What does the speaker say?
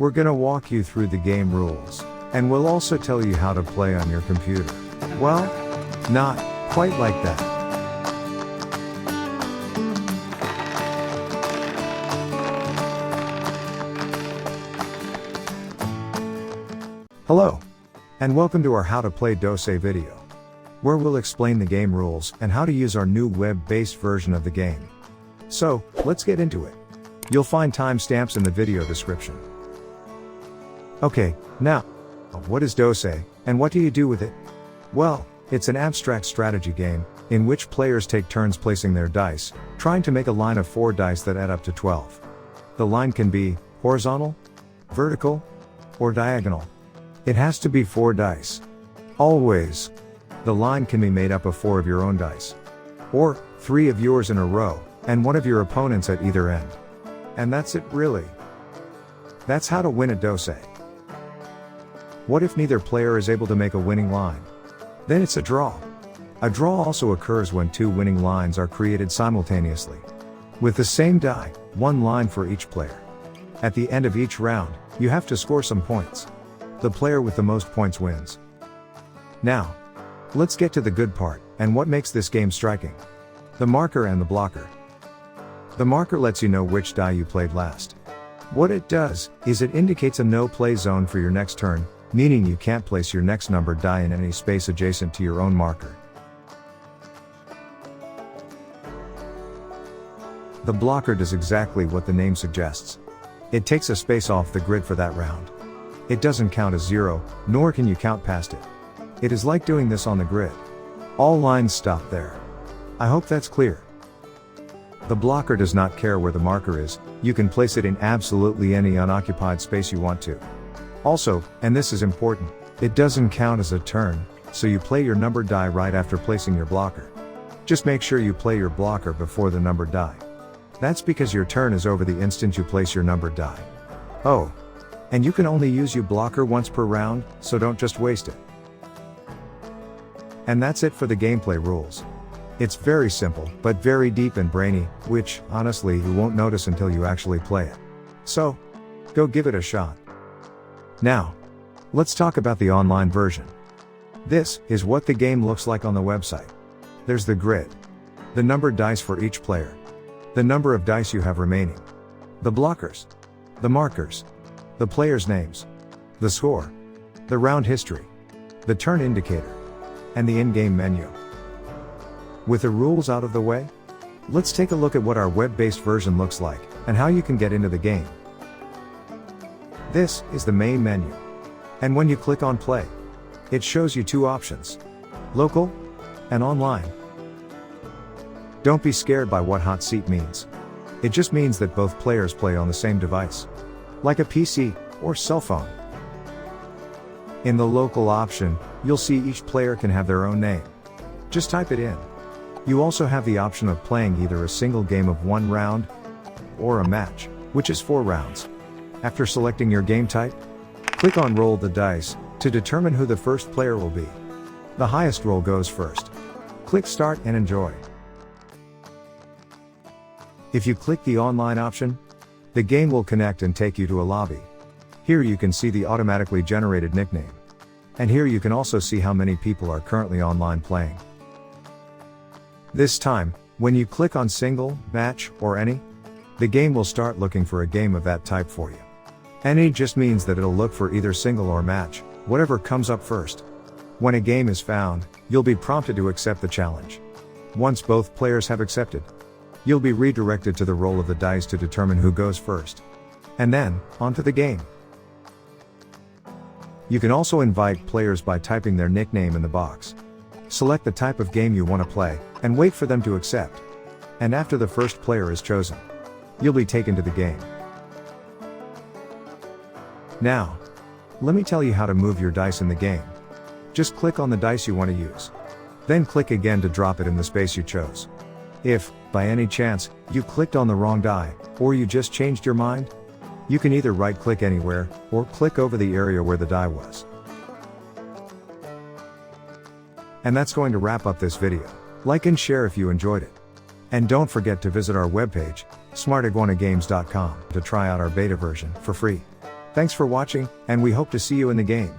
We're gonna walk you through the game rules, and we'll also tell you how to play on your computer. Well, not quite like that. Hello, and welcome to our How to Play DOSE video, where we'll explain the game rules and how to use our new web-based version of the game. So, let's get into it. You'll find timestamps in the video description. Okay, now, what is DOSE, and what do you do with it? Well, it's an abstract strategy game, in which players take turns placing their dice, trying to make a line of 4 dice that add up to 12. The line can be horizontal, vertical, or diagonal. It has to be 4 dice. Always. The line can be made up of 4 of your own dice. Or, 3 of yours in a row, and 1 of your opponent's at either end. And that's it really. That's how to win at DOSE. What if neither player is able to make a winning line? Then it's a draw. A draw also occurs when 2 winning lines are created simultaneously. With the same die, 1 line for each player. At the end of each round, you have to score some points. The player with the most points wins. Now, let's get to the good part, and what makes this game striking. The marker and the blocker. The marker lets you know which die you played last. What it does, is it indicates a no-play zone for your next turn, meaning you can't place your next numbered die in any space adjacent to your own marker. The blocker does exactly what the name suggests. It takes a space off the grid for that round. It doesn't count as 0, nor can you count past it. It is like doing this on the grid. All lines stop there. I hope that's clear. The blocker does not care where the marker is, you can place it in absolutely any unoccupied space you want to. Also, and this is important, it doesn't count as a turn, so you play your numbered die right after placing your blocker. Just make sure you play your blocker before the numbered die. That's because your turn is over the instant you place your numbered die. Oh. And you can only use your blocker once per round, so don't just waste it. And that's it for the gameplay rules. It's very simple, but very deep and brainy, which, honestly, you won't notice until you actually play it. So, go give it a shot. Now, let's talk about the online version. This is what the game looks like on the website. There's the grid. The numbered dice for each player. The number of dice you have remaining. The blockers. The markers. The players' names. The score. The round history. The turn indicator. And the in-game menu. With the rules out of the way, let's take a look at what our web-based version looks like, and how you can get into the game. This is the main menu. And when you click on play, it shows you 2 options. Local and online. Don't be scared by what hot seat means. It just means that both players play on the same device. Like a PC or cell phone. In the local option, you'll see each player can have their own name. Just type it in. You also have the option of playing either a single game of 1 round, or a match, which is 4 rounds. After selecting your game type, click on Roll the Dice, to determine who the first player will be. The highest roll goes first. Click Start and enjoy. If you click the online option, the game will connect and take you to a lobby. Here you can see the automatically generated nickname. And here you can also see how many people are currently online playing. This time, when you click on Single, Match, or Any, the game will start looking for a game of that type for you. Any just means that it'll look for either single or match, whatever comes up first. When a game is found, you'll be prompted to accept the challenge. Once both players have accepted, you'll be redirected to the roll of the dice to determine who goes first. And then, onto the game. You can also invite players by typing their nickname in the box. Select the type of game you want to play, and wait for them to accept. And after the first player is chosen, you'll be taken to the game. Now, let me tell you how to move your dice in the game. Just click on the dice you want to use. Then click again to drop it in the space you chose. If, by any chance, you clicked on the wrong die, or you just changed your mind, you can either right-click anywhere, or click over the area where the die was. And that's going to wrap up this video. Like and share if you enjoyed it. And don't forget to visit our webpage, smartiguanagames.com, to try out our beta version for free. Thanks for watching, and we hope to see you in the game.